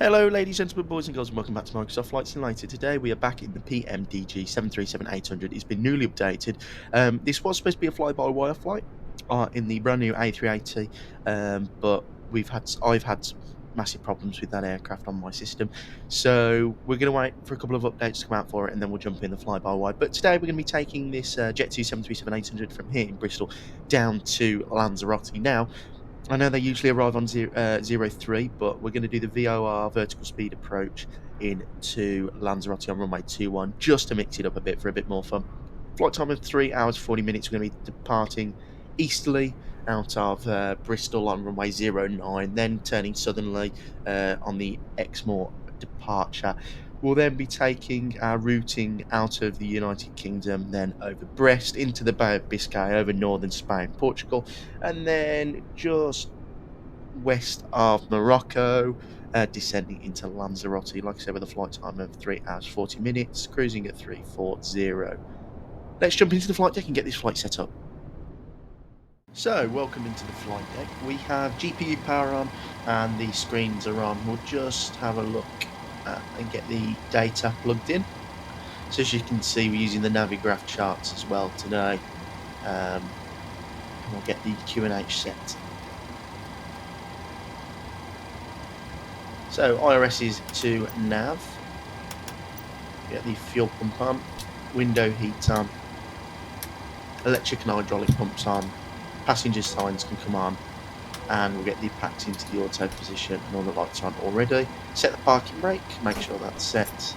Hello ladies, gentlemen, boys and girls, and welcome back to Microsoft Flight Simulator. Today we are back in the PMDG 737-800. It's been newly updated. This was supposed to be a fly-by-wire flight in the brand new A380, but I've had massive problems with that aircraft on my system. So we're going to wait for a couple of updates to come out for it, and then we'll jump in the fly-by-wire. But today we're going to be taking this JET2 737-800 from here in Bristol down to Lanzarote. Now, I know they usually arrive on 03, but we're going to do the VOR vertical speed approach into Lanzarote on runway 21 just to mix it up a bit for a bit more fun. Flight time of 3 hours 40 minutes. We're going to be departing easterly out of Bristol on runway 09, then turning southerly on the Exmoor departure. We'll then be taking our routing out of the United Kingdom, then over Brest into the Bay of Biscay, over northern Spain, Portugal, and then just west of Morocco, descending into Lanzarote, like I said, with a flight time of 3 hours 40 minutes, cruising at 340. Let's jump into the flight deck and get this flight set up. So, welcome into the flight deck. We have GPU power on and the screens are on. We'll just have a look and get the data plugged in. So as you can see, we're using the Navigraph charts as well today. We'll get the QNH set. So IRS is to nav. Get the fuel pump on, window heat on, electric and hydraulic pumps on, passenger signs can come on, and we'll get the packs into the auto position and all the lights are on already. Set the parking brake, make sure that's set,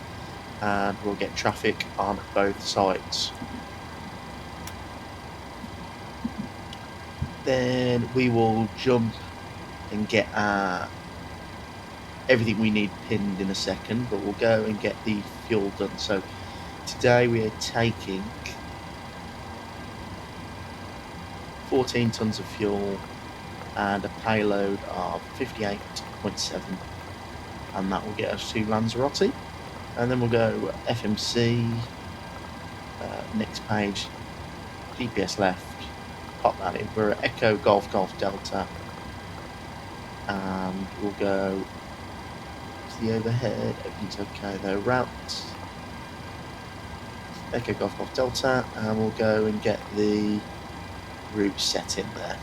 and we'll get traffic on both sides. Then we will jump and get everything we need pinned in a second, but we'll go and get the fuel done. So today we are taking 14 tons of fuel and a payload of 58.7, and that will get us to Lanzarote. And then we'll go FMC, next page, GPS left, pop that in. We're at Echo Golf Golf Delta, and we'll go to the overhead. Everything's okay though. Route Echo Golf Golf Delta, and we'll go and get the route set in there.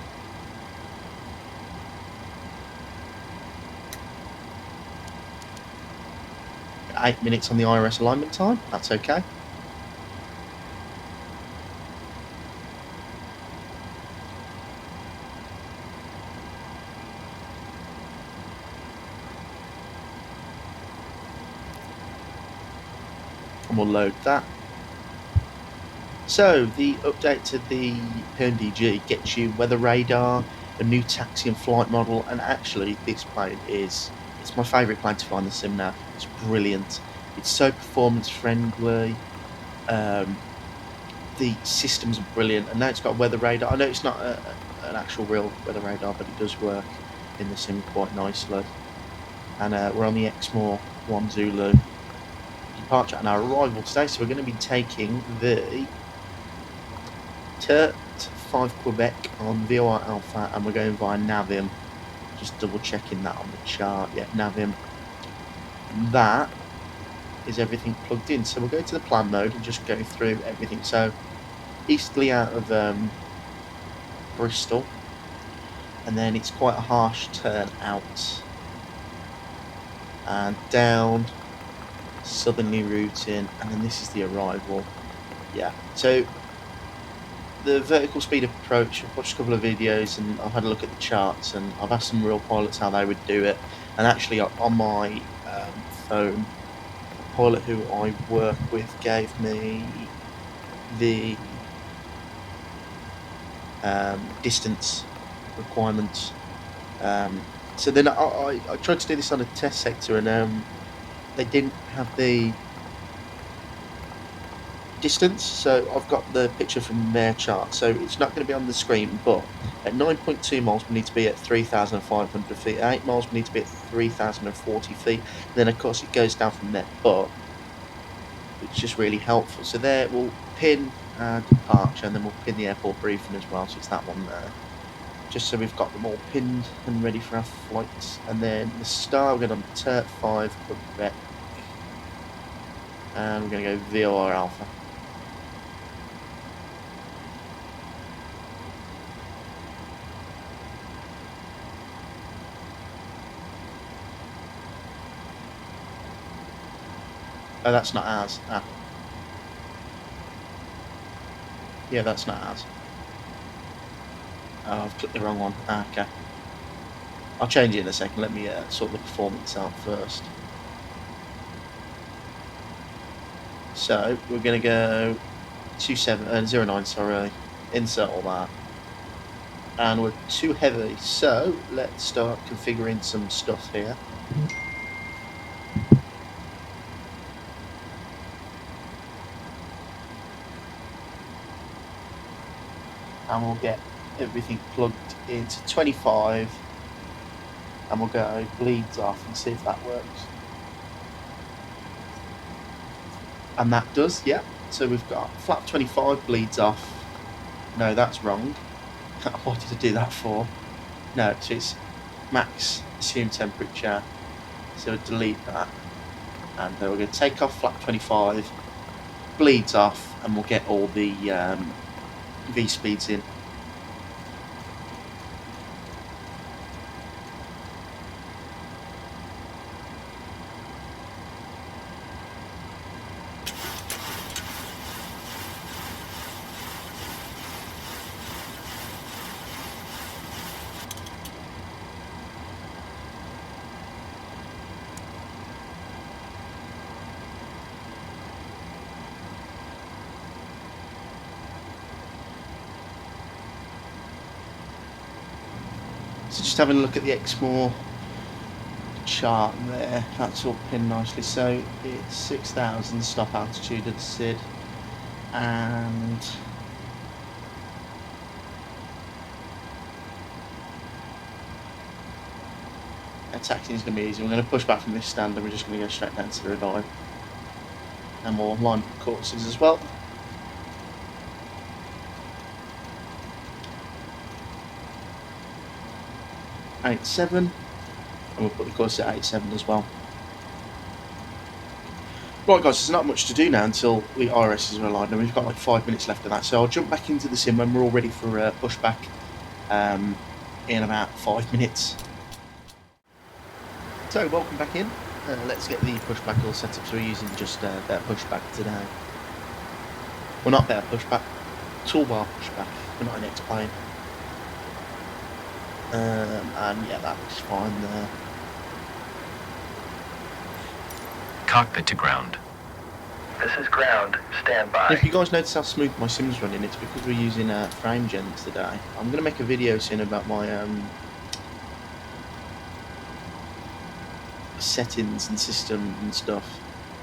Got 8 minutes on the IRS alignment time, that's okay. And we'll load that. So the update to the PMDG gets you weather radar, a new taxi and flight model, and actually this plane it's my favourite plane to fly in the sim now. It's brilliant. It's so performance friendly. The systems are brilliant, and now it's got weather radar. I know it's not an actual real weather radar, but it does work in the sim quite nicely. And we're on the Exmoor 1 Zulu departure and our arrival today. So we're going to be taking the TERT 5 Quebec on VOR Alpha, and we're going via Navim. Just double checking that on the chart. Yeah, Navim. That is everything plugged in. So we'll go to the plan mode and just go through everything. So easterly out of Bristol, and then it's quite a harsh turn out and down, southerly routing, and then this is the arrival. Yeah, so the vertical speed approach, I've watched a couple of videos and I've had a look at the charts, and I've asked some real pilots how they would do it, and actually on my phone, a pilot who I work with gave me the distance requirements. So then I tried to do this on a test sector, and they didn't have the distance, so I've got the picture from their chart, so it's not going to be on the screen, but at 9.2 miles we need to be at 3,500 feet, at 8 miles we need to be at 3,040 feet, and then of course it goes down from there, but it's just really helpful. So there we'll pin departure, and then we'll pin the airport briefing as well, so it's that one there. just so we've got them all pinned and ready for our flights. And then the star, we're going to turn 5 Quebec, and we're going to go VOR Alpha. Oh, that's not ours. Ah. Yeah, that's not ours. Oh, I've clicked the wrong one. Ah, okay. I'll change it in a second. Let me sort the performance out first. So, we're going to go 09, sorry. Insert all that. And we're too heavy. So, let's start configuring some stuff here. And we'll get everything plugged into 25, and we'll go bleeds off and see if that works. And that does, yeah. So we've got flap 25 bleeds off. No, that's wrong. What did I do that for? No, so it's max assumed temperature. So delete that. And then we're going to take off flap 25, bleeds off, and we'll get all the V speeds in. So just having a look at the Exmoor chart there, that's all pinned nicely. So it's 6,000 stop altitude of the SID, and taxiing is going to be easy. We're going to push back from this stand and we're just going to go straight down to the revive, and we'll line up courses as well. .87, and we'll put the course at 87 as well. Right guys, there's not much to do now until the IRSs are aligned, and we've got like 5 minutes left of that, so I'll jump back into the sim when we're all ready for pushback in about 5 minutes. So welcome back in. Let's get the pushback all set up. So we're using just their pushback today. Well, not their pushback, toolbar pushback. We're not in X-plane. And yeah, that looks fine there. Cockpit to ground. This is ground. Stand by. If you guys notice how smooth my sim's running, it's because we're using frame gens today. I'm going to make a video soon about my settings and system and stuff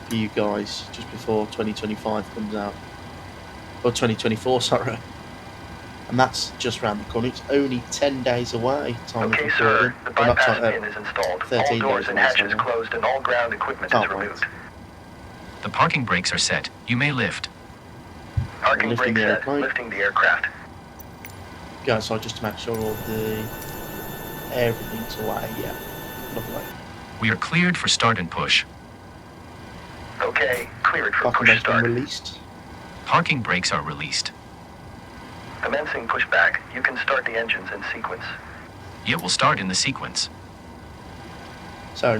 for you guys just before 2025 comes out. Or 2024, sorry. And that's just round the corner. It's only 10 days away. Time okay, of sir. The bypass not, pin is installed. 13 all doors days and hatches closed, and all ground equipment is removed. The parking brakes are set. You may lift. Parking brakes set. Lifting the aircraft. Go outside just to make sure all the everything's away. Yeah, lovely. We are cleared for start and push. Okay, cleared for Parking push start. Released. Parking brakes are released. Commencing pushback. You can start the engines in sequence. It will start in the sequence. So,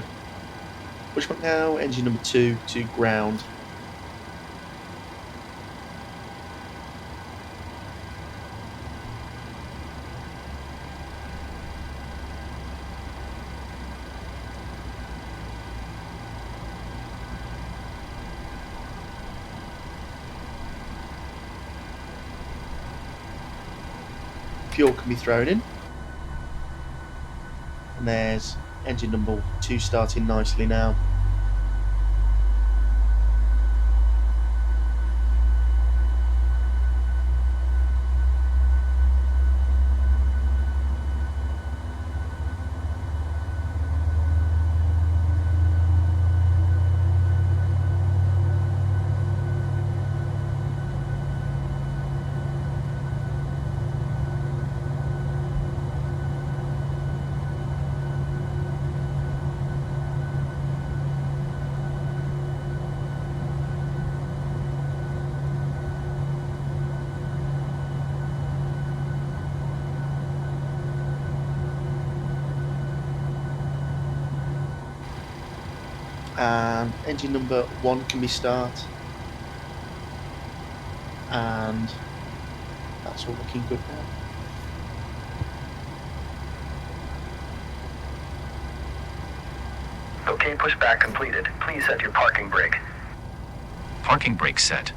pushback now, engine number 2 to ground. Fuel can be thrown in, and there's engine number 2 starting nicely now. and engine number 1 can be start, and that's all looking good now. Okay, pushback completed. Please set your parking brake. Parking brake set.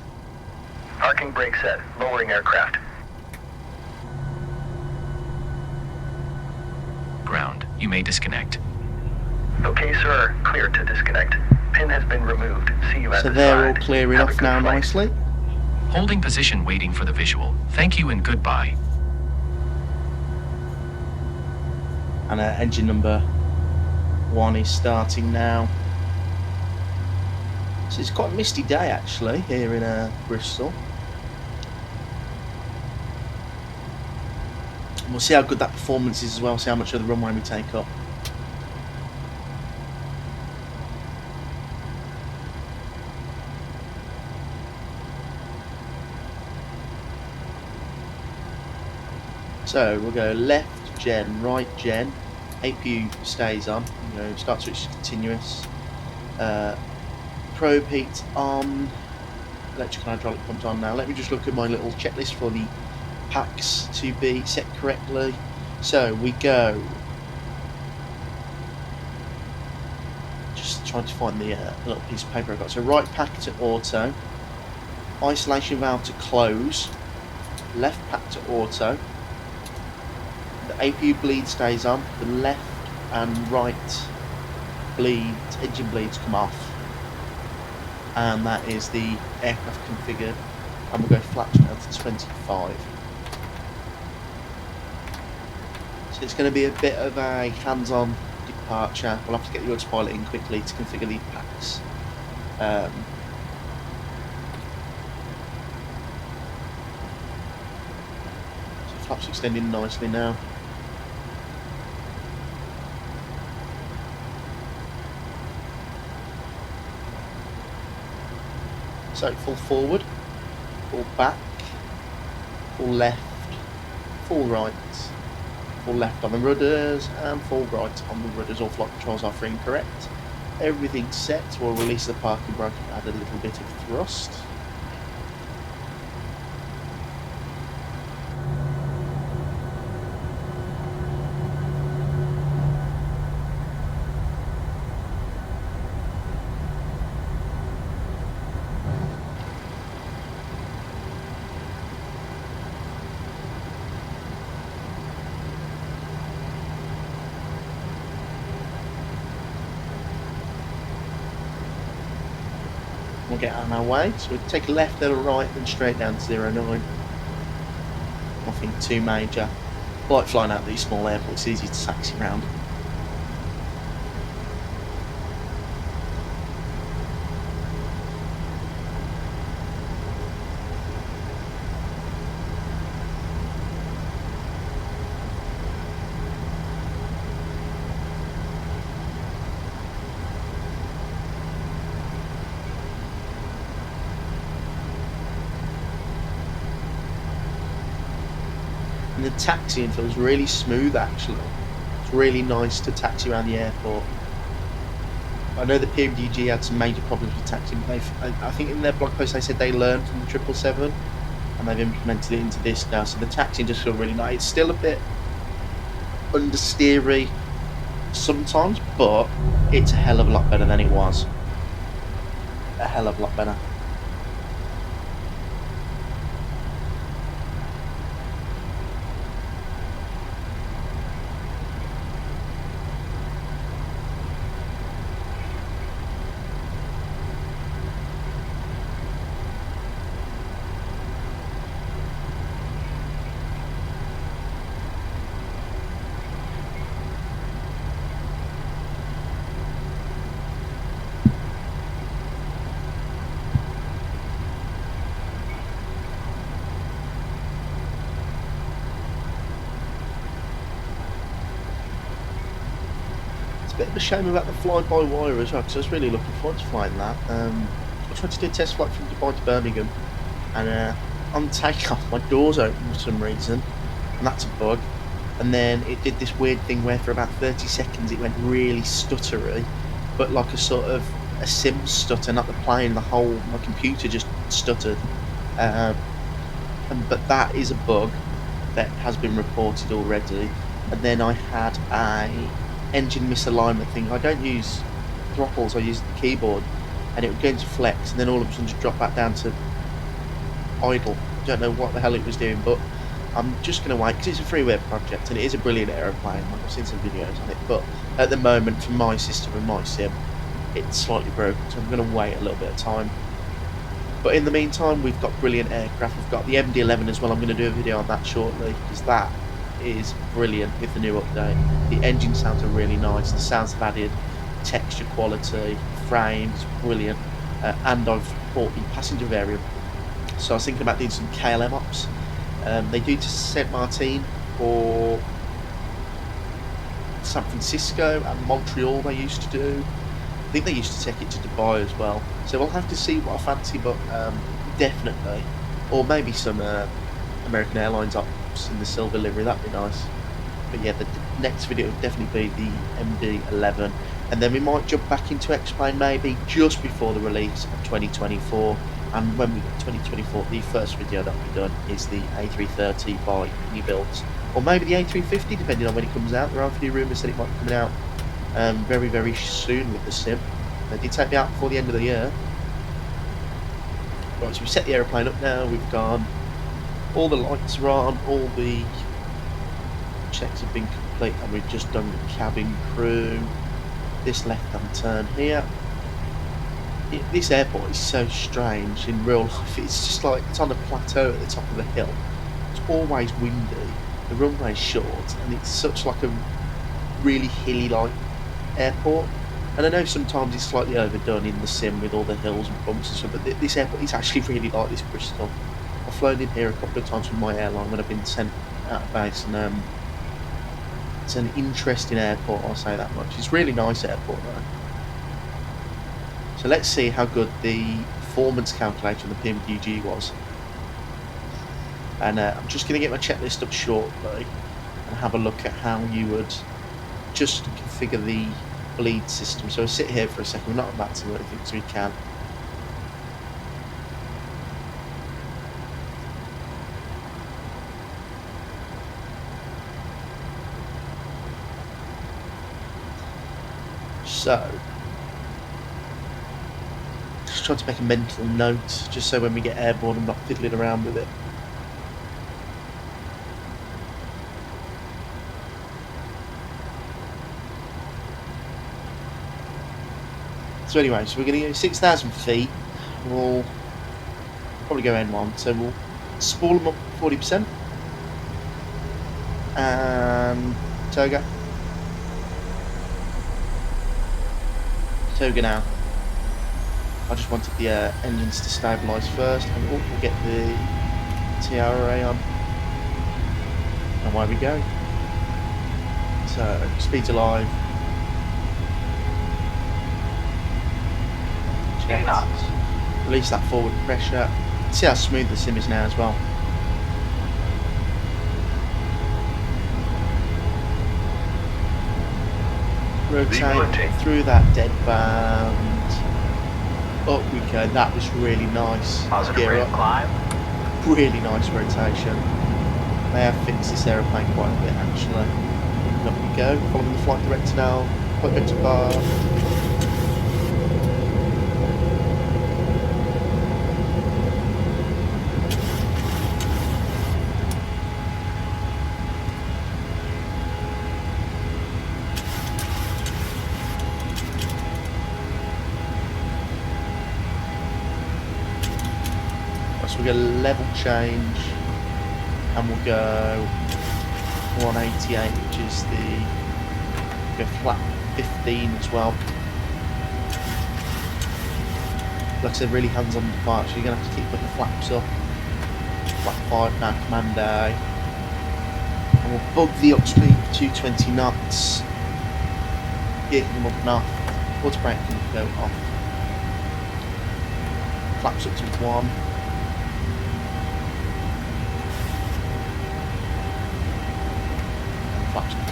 Parking brake set. Lowering aircraft. Ground. You may disconnect. Okay, sir. Clear to disconnect. Pin has been removed. See you at So the they're all side. clearing Have a off good now flight. nicely. Holding position waiting for the visual. Thank you and goodbye. And engine number 1 is starting now. So it's quite a misty day actually here in Bristol. And we'll see how good that performance is as well, see how much of the runway we take up. So we'll go left gen, right gen, APU stays on, start switch continuous, probe heat on, electrical and hydraulic pumps on now. Let me just look at my little checklist for the packs to be set correctly. So we go, just trying to find the little piece of paper I got. So right pack to auto, isolation valve to close, left pack to auto, the APU bleed stays on, the left and right bleeds, engine bleeds come off, and that is the aircraft configured, and we'll go flaps down to 25. So it's going to be a bit of a hands-on departure. We'll have to get the autopilot in quickly to configure these packs. So flaps extending nicely now. So full forward, full back, full left, full right, full left on the rudders, and full right on the rudders. All flight controls are free and correct. Everything's set. We'll release the parking brake and add a little bit of thrust. We'll get on our way, so we'll take a left then a right and straight down to 09. Nothing too major. Like flying out of these small airports, it's easy to taxi around. And the taxiing feels really smooth actually. It's really nice to taxi around the airport. I know the PMDG had some major problems with taxiing, but I think in their blog post they said they learned from the 777 and they've implemented it into this now, so the taxiing just feels really nice. It's still a bit understeery sometimes, but it's a hell of a lot better than it was. A hell of a lot better. A bit of a shame about the fly-by-wire as well, because I was really looking forward to flying that. I tried to do a test flight from Dubai to Birmingham, and on takeoff my doors opened for some reason, and that's a bug. And then it did this weird thing where for about 30 seconds it went really stuttery, but like a sort of a sim stutter, not the plane. My computer just stuttered. But that is a bug that has been reported already. And then I had a engine misalignment thing. I don't use throttles, I use the keyboard, and it would go into flex and then all of a sudden just drop back down to idle. Don't know what the hell it was doing, but I'm just going to wait because it's a freeware project and it is a brilliant aeroplane. I've seen some videos on it, but at the moment for my system and my sim it's slightly broken, so I'm going to wait a little bit of time. But in the meantime, we've got brilliant aircraft. We've got the MD-11 as well. I'm going to do a video on that shortly because that is brilliant with the new update. The engine sounds are really nice. The sounds have added texture quality, frames, brilliant. And I've bought the passenger variant. So I was thinking about doing some KLM ops. They do to St. Martin or San Francisco and Montreal they used to do. I think they used to take it to Dubai as well. So we'll have to see what I fancy, but definitely. Or maybe some American Airlines ops in the silver livery, that'd be nice. But yeah, the next video will definitely be the MD-11. And then we might jump back into X-Plane maybe just before the release of 2024. And when we get 2024, the first video that we've done is the A330 by new builds. Or maybe the A350, depending on when it comes out. There are a few rumours that it might be coming out very, very soon with the sim. They did take me out before the end of the year. Right, so we've set the aeroplane up now. We've gone. All the lights are on. All the checks have been complete, and we've just done the cabin crew. This left-hand turn here. This airport is so strange in real life. It's just like it's on a plateau at the top of the hill. It's always windy. The runway's short, and it's such like a really hilly like airport. And I know sometimes it's slightly overdone in the sim with all the hills and bumps and stuff, but this airport is actually really like this Bristol. I've flown in here a couple of times with my airline when I've been sent out of base, and it's an interesting airport, I'll say that much. It's a really nice airport though. So let's see how good the performance calculator on the PMDG was. And I'm just going to get my checklist up shortly and have a look at how you would just configure the bleed system. So I'll sit here for a second. We're not back to anything, so we can. So just trying to make a mental note, just so when we get airborne I'm not fiddling around with it. So anyway, so we're going to go 6,000 feet. We'll probably go N1, so we'll spool them up 40%. And Toga now. I just wanted the engines to stabilise first, and we'll get the TRA on. And away we go. So speed's alive. Release that forward pressure. See how smooth the sim is now as well. Rotate through that dead band. Up we go. That was really nice. Gear up. Climb. Really nice rotation. They have fixed this aeroplane quite a bit actually. And up we go. Following the flight director now. Flight director bar. So we'll go level change, and we'll go 188, which is the go flat 15 as well. Like I said, really hands-on departure. You're gonna have to keep putting the flaps up. Flat 5 now, commando, and we'll bug the up speed for 220 knots. Gear them up and off. Auto brake can go off. Flaps up to 1.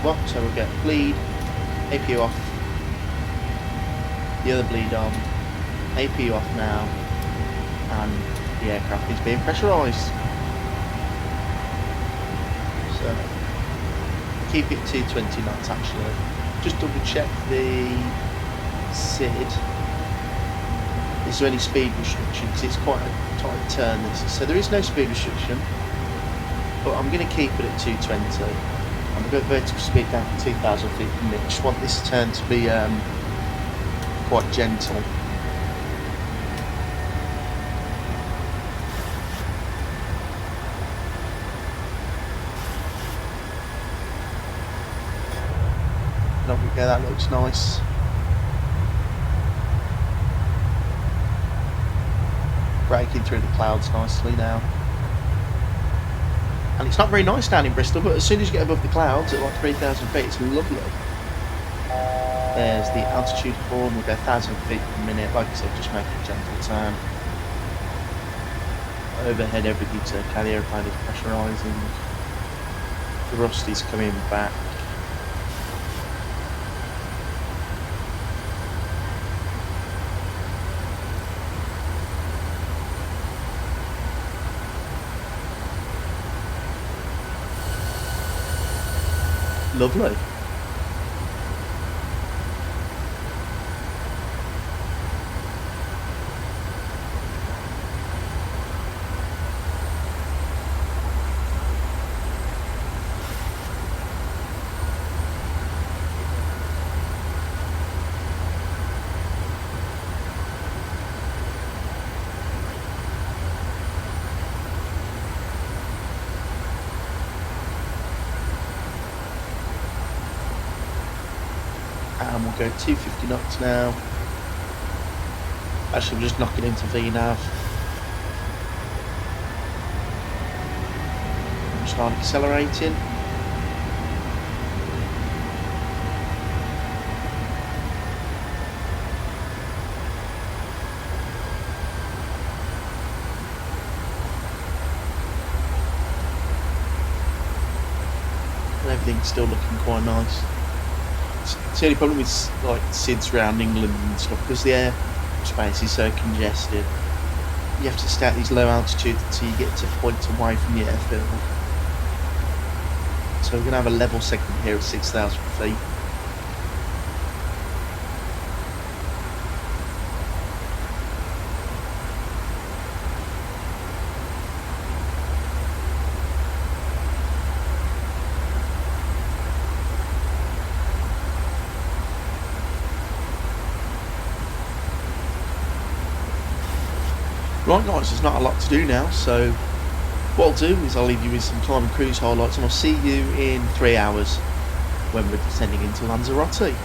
Well, so we'll get bleed, APU off, the other bleed on, AP off now, and the aircraft is being pressurised. So keep it 220 knots actually. Just double check the SID. Is there any speed restriction? Because it's quite a tight turn this. So there is no speed restriction, but I'm going to keep it at 220. I'm going to go vertical speed down to 2,000 feet per minute. Just want this turn to be quite gentle. Yeah, that looks nice. Breaking through the clouds nicely now. And it's not very nice down in Bristol, but as soon as you get above the clouds at like 3,000 feet, it's lovely. There's the altitude horn. We'll go 1,000 feet per minute. Like I said, just make a gentle turn. Overhead, everything's okay. The airplane is pressurising. Thrust is coming back. Lovely. And we'll go 250 knots now. Actually, we're just knocking into VNAV. I'm start accelerating. And everything's still looking quite nice. It's the only problem with like SIDs around England and stuff, because the airspace is so congested. You have to stay at these low altitudes until you get to points away from the airfield. So we're going to have a level segment here at 6,000 feet. Right guys, there's not a lot to do now, so what I'll do is I'll leave you with some time and cruise highlights, and I'll see you in 3 hours when we're descending into Lanzarote.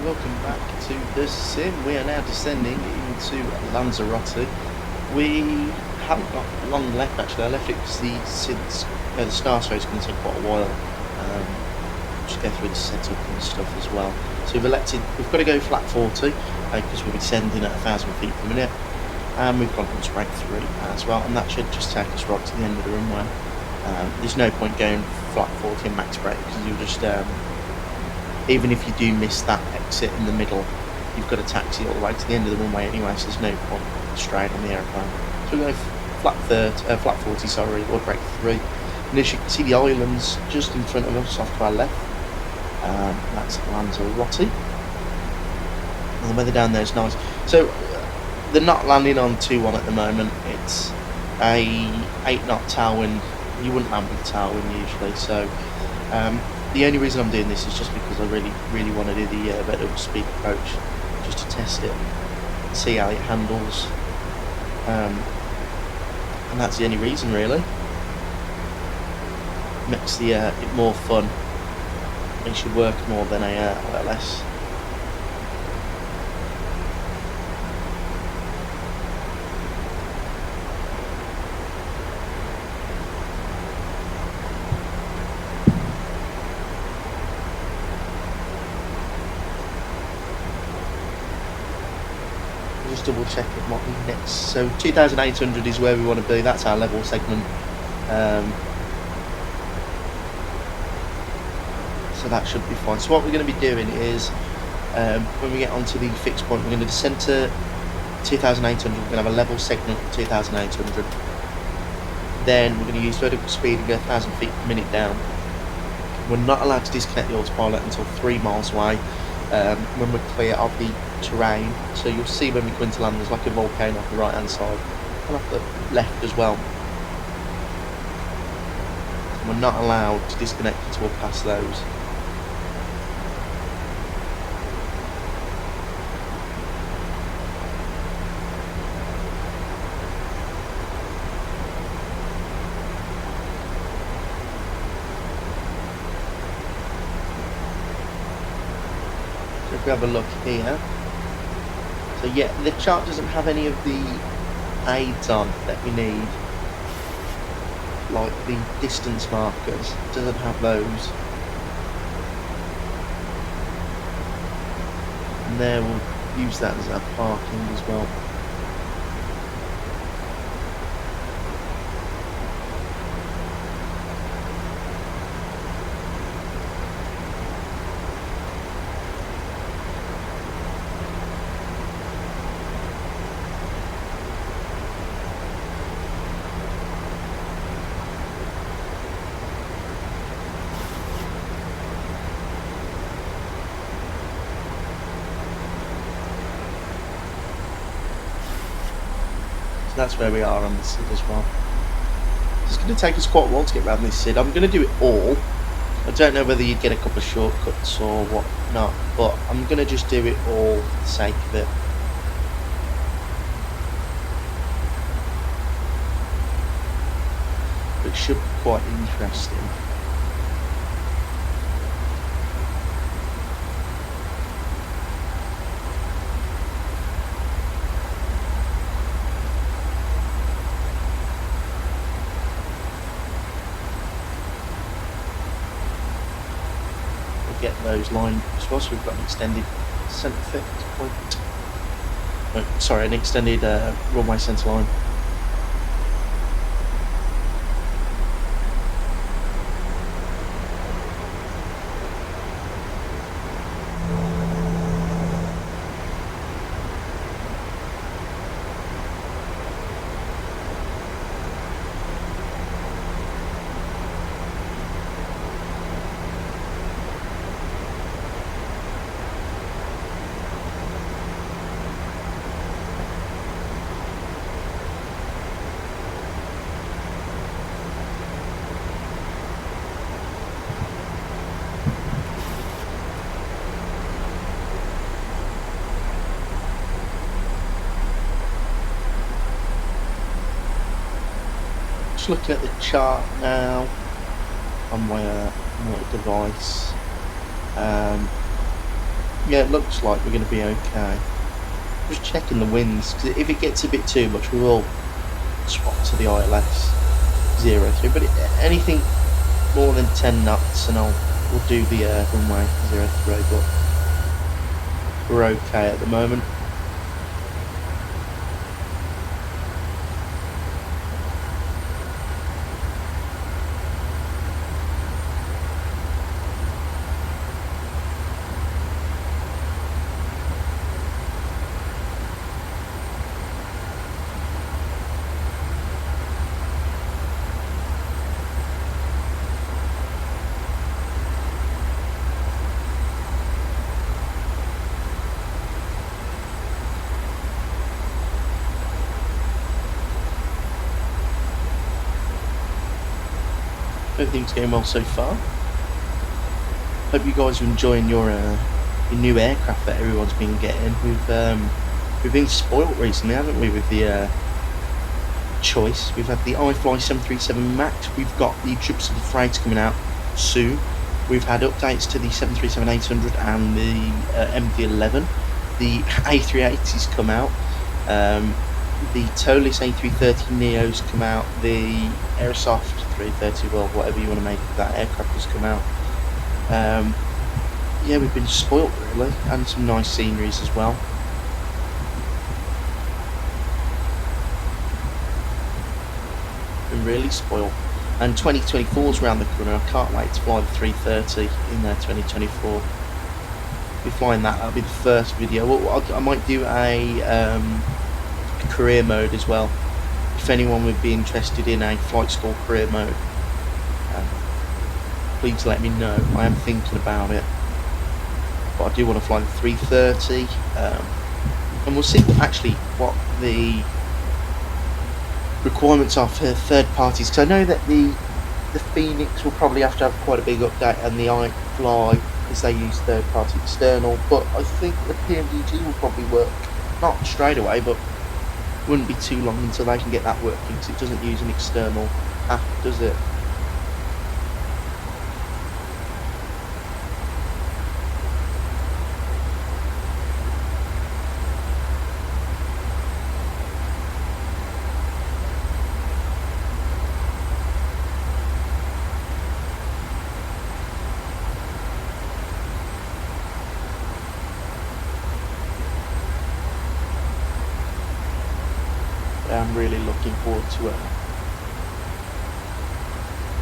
Welcome back to the sim. We are now descending into Lanzarote. We haven't got long left actually. I left it because the star show is going to take quite a while. Just go through the setup and stuff as well. So we've got to go flat 40 because we'll be descending at 1,000 feet per minute. And we've got to break 3 as well, and that should just take us right to the end of the runway. There's no point going flat 40 and max brake because you'll just even if you do miss that exit in the middle, you've got to taxi all the way to the end of the runway anyway, so there's no point straight on the aeroplane. So we'll go flat 40, sorry, or break 3. And as you can see, the islands just in front of us, off to our left. That's Lanzarote. And the weather down there is nice. So they're not landing on 2-1 at the moment. It's a 8-knot tailwind. You wouldn't land with tailwind usually, so the only reason I'm doing this is just because I really want to do the vertical speed approach, just to test it, see how it handles, and that's the only reason really. Makes it more fun, makes you work more than a ILS. Just double check it what we next. So 2,800 is where we want to be. That's our level segment. So that should be fine. So what we're going to be doing is when we get onto the fixed point, we're going to descend to 2,800. We're going to have a level segment of 2,800. Then we're going to use vertical speed and go 1,000 feet per minute down. We're not allowed to disconnect the autopilot until 3 miles away. When we're clear of the terrain, so you'll see when we go into land there's like a volcano off the right hand side and off the left as well. We're not allowed to disconnect until we're past those. So if we have a look here, so yeah, the chart doesn't have any of the aids on that we need, like the distance markers, it doesn't have those. And there we'll use that as our parking as well. That's where we are on the SID as well. It's going to take us quite a while to get around this SID. I'm going to do it all. I don't know whether you'd get a couple of shortcuts or what not, but I'm going to just do it all for the sake of it. It should be quite interesting. Get those lined as well, so we've got an extended centre fit point. Oh, sorry, an extended runway centre line. Looking at the chart now on my device. Yeah, it looks like we're going to be okay. Just checking the winds, because if it gets a bit too much, we will swap to the ILS 03. But anything more than 10 knots, and we'll do the runway 03. But we're okay at the moment. Everything's going well so far. Hope you guys are enjoying your new aircraft that everyone's been getting. We've been spoilt recently, haven't we, with the choice. We've had the iFly 737 MAX. We've got the 777 Freights coming out soon. We've had updates to the 737-800 and the MD-11. The A380's come out. The Tolis A330neos come out. The Aerosoft 330, well, whatever you want to make of that aircraft, has come out. Yeah, we've been spoilt really, and some nice sceneries as well. Been really spoiled. And 2024's around the corner. I can't wait to fly the 330 in 2024. Be flying that. That'll be the first video. Well, I might do a career mode as well. If anyone would be interested in a flight school career mode, please let me know. I am thinking about it, but I do want to fly the 330, and we'll see actually what the requirements are for third parties, because I know that the Phoenix will probably have to have quite a big update, and the iFly, because they use third party external, but I think the PMDG will probably work, not straight away, but wouldn't be too long until they can get that working, because it doesn't use an external app, does it? I'm really looking forward to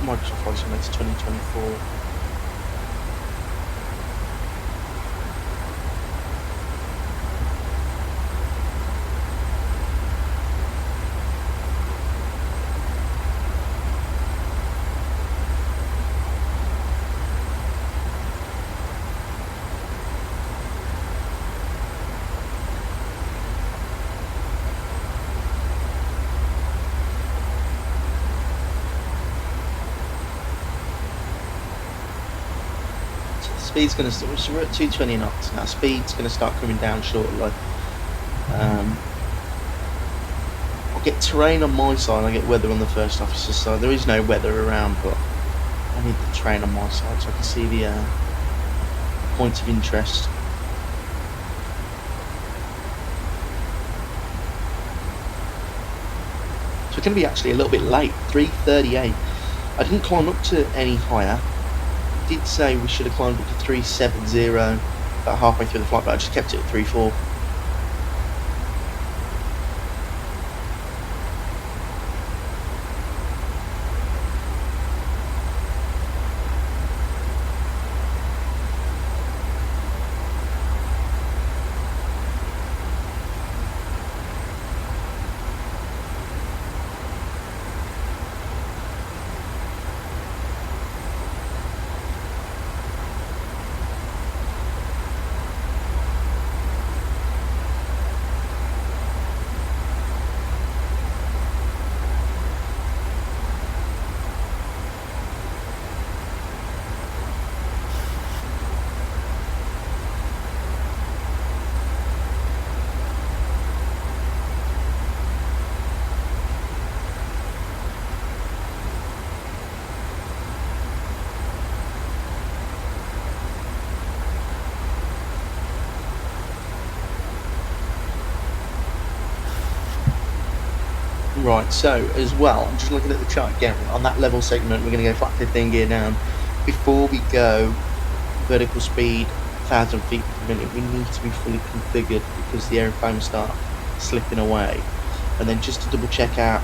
Microsoft Flight Simulator 2024. Speed's going to start, so we're at 220 knots now. Speed's going to start coming down shortly. I'll get terrain on my side, I get weather on the first officer's side. There is no weather around, but I need the terrain on my side so I can see the points of interest. So we're going to be actually a little bit late, 3:38. I didn't climb up to any higher. Did say we should have climbed up to 370 about halfway through the flight, but I just kept it at 3.4. Right, so as well, I'm just looking at the chart again. On that level segment, we're going to go flat 15 gear down. Before we go vertical speed 1,000 feet per minute, we need to be fully configured because the aeroplane will start slipping away. And then just to double check out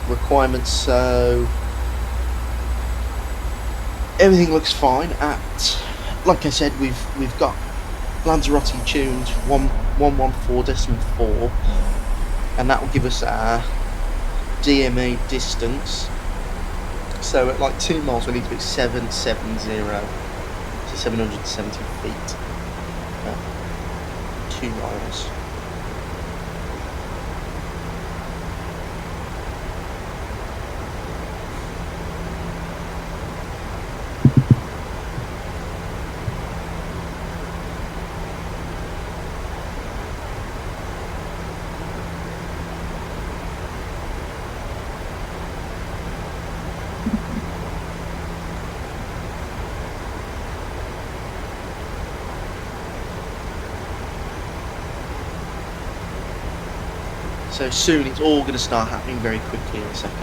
requirements, so everything looks fine. Like I said, we've got Lanzarote tuned 114.4, and that will give us our DMA distance. So at like 2 miles we need to be 770, so 770 feet at 2 miles. So soon it's all going to start happening very quickly in a second.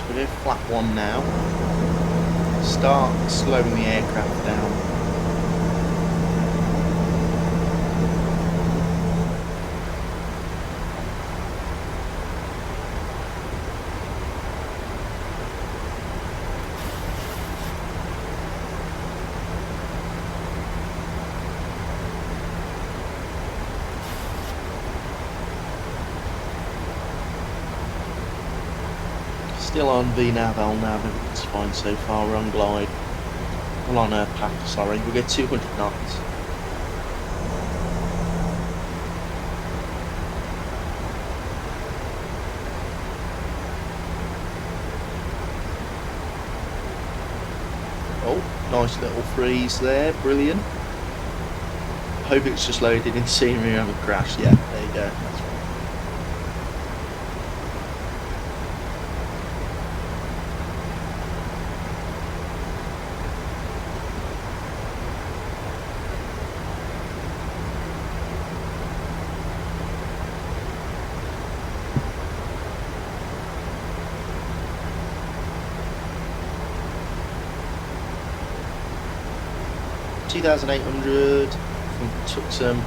We're going flat 1 now. Start slowing the aircraft down. Still on VNAV, LNAV, everything's fine so far. We're on glide. Well, on path, sorry. We'll get 200 knots. Oh, nice little freeze there. Brilliant. Hope it's just loaded in scenery and haven't crashed. Yeah, there you go. That's right. 2,800 from Tuxum.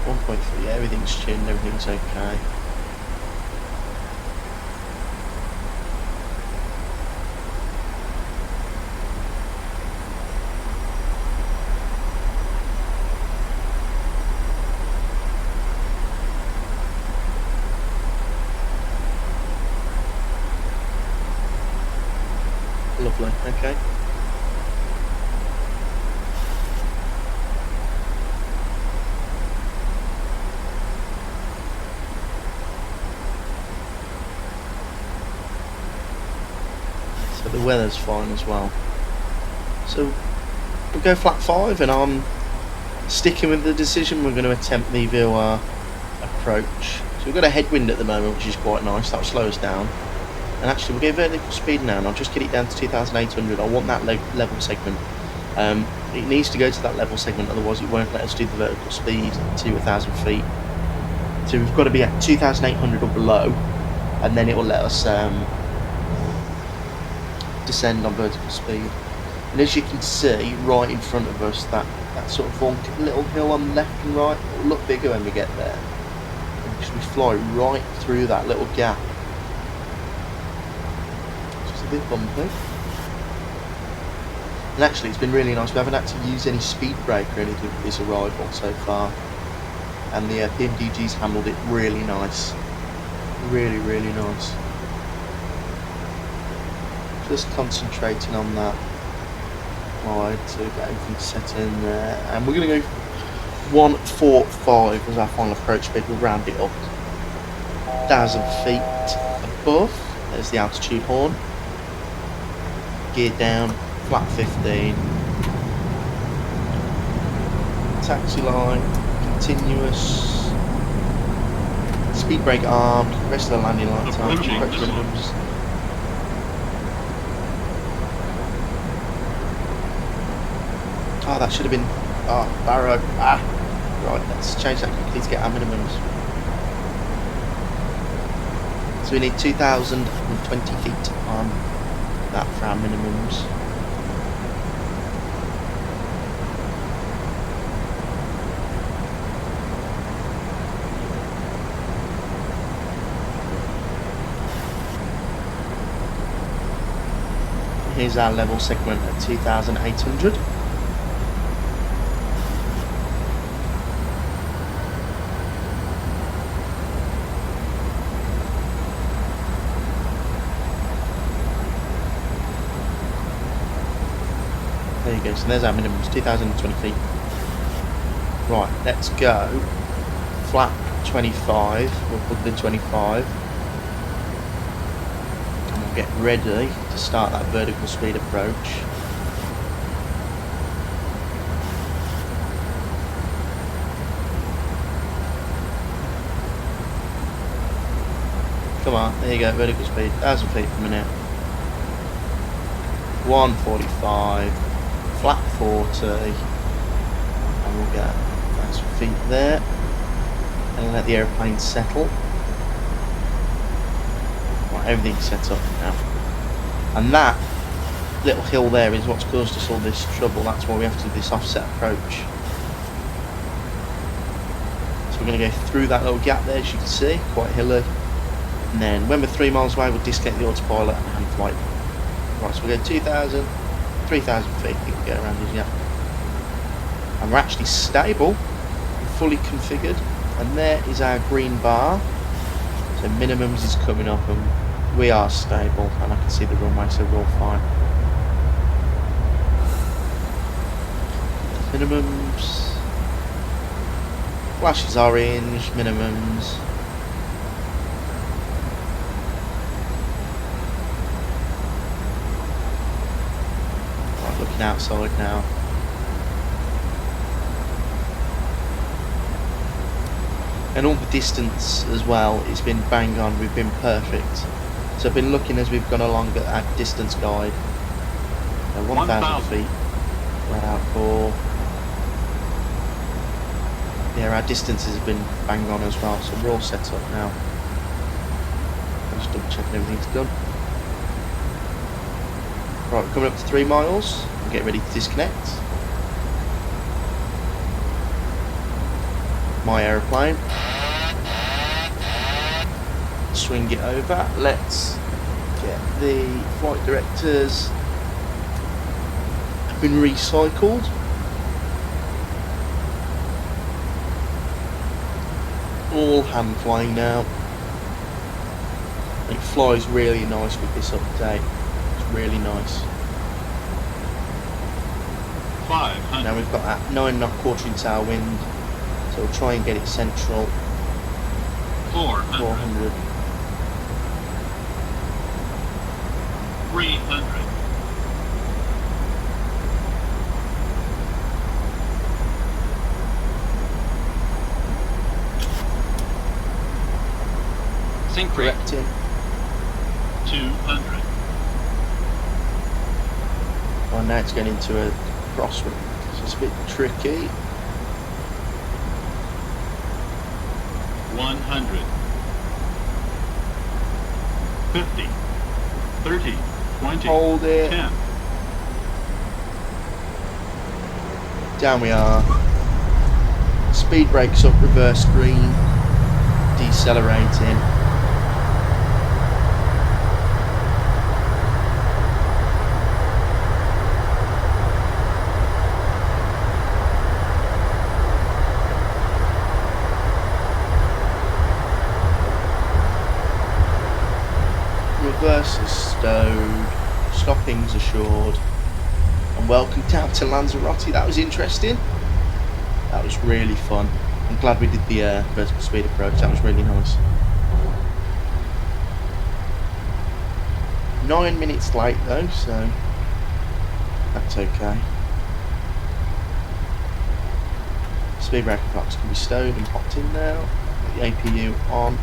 1.3, yeah, everything's tuned, everything's okay. Lovely, okay. So the weather's fine as well. So we'll go flat 5 and I'm sticking with the decision. We're going to attempt the VOR approach. So we've got a headwind at the moment, which is quite nice. That'll slow us down. And actually, we'll go vertical speed now, and I'll just get it down to 2,800. I want that level segment. It needs to go to that level segment, otherwise it won't let us do the vertical speed to 1,000 feet. So we've got to be at 2,800 or below, and then it will let us descend on vertical speed. And as you can see, right in front of us, that sort of little hill on the left and right, it will look bigger when we get there. Because we fly right through that little gap. A bit bumpy, and actually it's been really nice. We haven't had to use any speed brake or anything for this arrival so far, and the PMDG's handled it really nice, really nice. Just concentrating on that glide to get everything set in there, and we're going to go 145 as our final approach speed. We'll round it up. 1,000 feet above. There's the altitude horn. Gear down, flat 15. Taxi line, continuous. Speed brake armed, rest of the landing light time, correct minimums. Oh, that should have been, Barrow, right, let's change that quickly to get our minimums. So we need 2,020 feet on that for our minimums. Here's our level segment at 2,800. There you go, so there's our minimums, 2,020 feet. Right, let's go. Flap 25, we'll put the 25. And we'll get ready to start that vertical speed approach. Come on, there you go, vertical speed, 1,000 feet per minute. 145, flat 40, and we'll get 1,000 feet there, and let the airplane settle. Right, everything's set up now. And that little hill there is what's caused us all this trouble, that's why we have to do this offset approach. So we're going to go through that little gap there, as you can see, quite hilly. And then when we're 3 miles away, we'll disconnect the autopilot and hand flight. Right, so we'll go 2,000, 3,000 feet, you can get around these, yeah. And we're actually stable, fully configured, and there is our green bar. So minimums is coming up, and we are stable, and I can see the runway, so we're all fine. Minimums, flashes orange, minimums. Looking outside now. And all the distance as well, it's been bang on, we've been perfect. So I've been looking as we've gone along at our distance guide. 1,000 feet. We're out for. Yeah, our distances have been bang on as well, so we're all set up now. I'm just double checking everything's done. Right, we're coming up to 3 miles. We'll get ready to disconnect. My aeroplane. Swing it over. Let's get the flight directors. Have been recycled. All hand flying now. It flies really nice with this update. Really nice. 500. Now we've got that 9 knot quartering tail wind, so we'll try and get it central. 400. 300. 200. Correcting. 200. Well, now it's going into a crosswind, so it's a bit tricky. 100. 50. 30. 20. Hold it. 10. Down we are. Speed brakes up, reverse green. Decelerating. Reverse is stowed, stopping's assured, and welcome down to Lanzarote. That was interesting. That was really fun. I'm glad we did the vertical speed approach. That was really nice. 9 minutes late though, so that's okay. Speed breaker clocks can be stowed and popped in now. Put the APU on.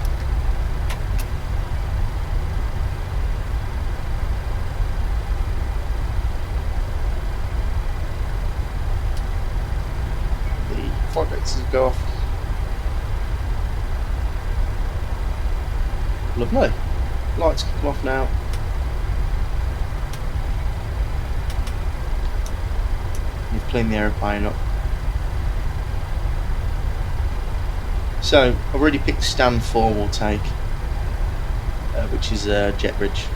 The flight vectors go off. Lovely. Lights can come off now. You've cleaned the aeroplane up. So I've already picked stand 4 we'll take, which is jet bridge.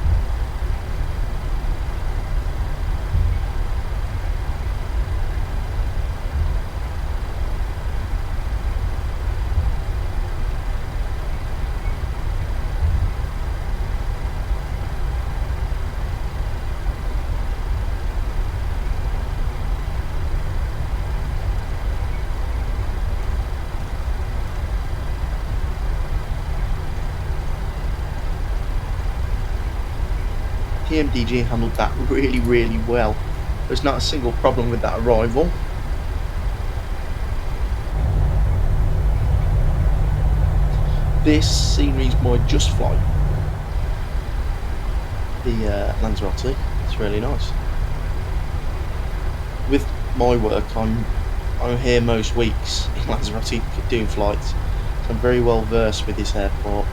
PMDG handled that really, really well. There's not a single problem with that arrival. This scenery is my just flight. The Lanzarote. It's really nice. With my work, I'm here most weeks in Lanzarote doing flights. So I'm very well versed with this airport.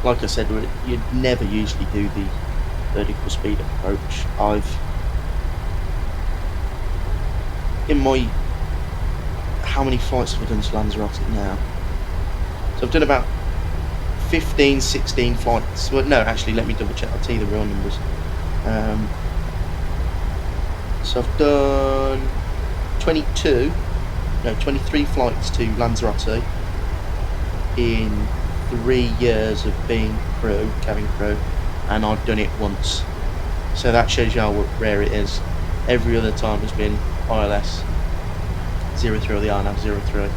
Like I said, you'd never usually do the vertical speed approach. How many flights have I done to Lanzarote now? So I've done about 15, 16 flights. Well, no, actually, let me double check. I'll tell you the real numbers. So I've done 23 flights to Lanzarote in 3 years of being cabin crew, and I've done it once. So that shows you how rare it is. Every other time has been ILS 03 or the RNAV 03.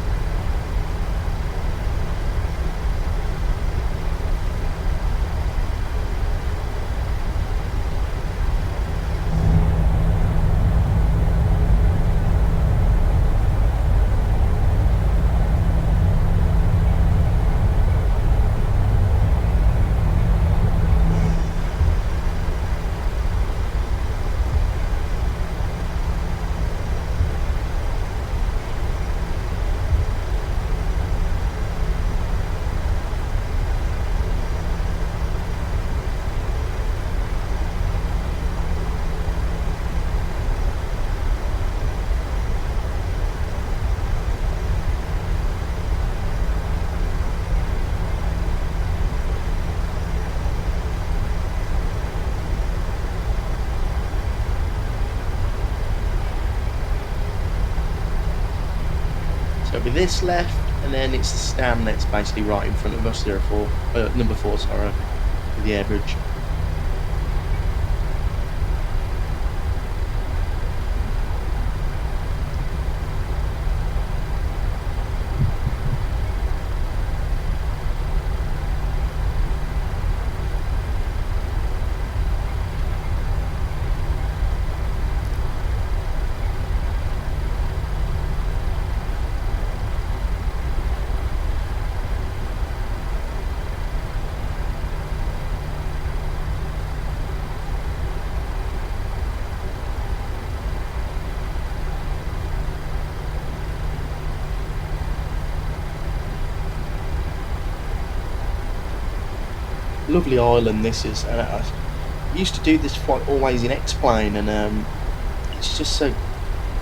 With this left, and then it's the stand that's basically right in front of us, number 4, sorry, with the air bridge. Lovely island this is, and I used to do this flight always in X-Plane, and it's just so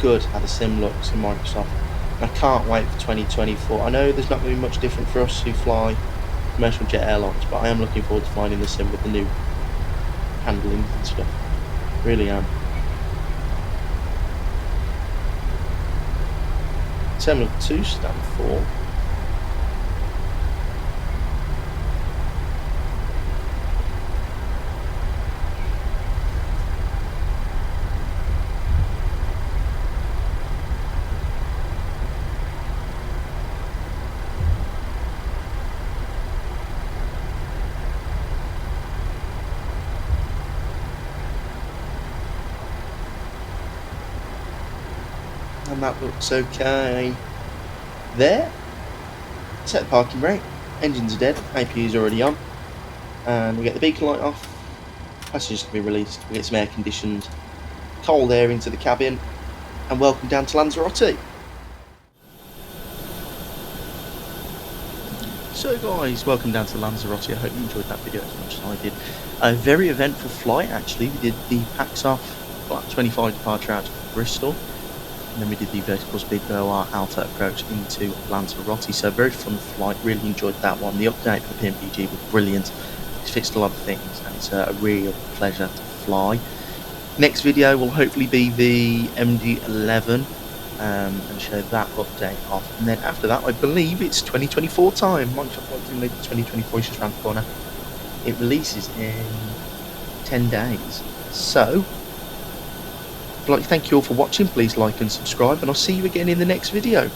good how the sim looks in Microsoft. And I can't wait for 2024. I know there's not going to be much different for us who fly commercial jet airlines, but I am looking forward to flying in the sim with the new handling and stuff. Really am. Terminal 2 stand 4. And that looks okay there. Set the parking brake. Engines are dead. APU is already on. And we get the beacon light off. Passengers can be released. We get some air conditioned cold air into the cabin. And welcome down to Lanzarote. So guys, welcome down to Lanzarote. I hope you enjoyed that video as much as I did. A very eventful flight actually. We did the PAX off Flight 25 departure out of Bristol. And then we did the vertical speed VOR alpha approach into Lanzarote. So very fun flight, really enjoyed that one. The update for PMDG was brilliant. It's fixed a lot of things and it's a real pleasure to fly. Next video will hopefully be the MD-11 and show that update off. And then after that, I believe it's 2024 time. Microsoft Flight Simulator 2024 is just around the corner. It releases in 10 days. So, I'd like to thank you all for watching. Please like and subscribe, and I'll see you again in the next video.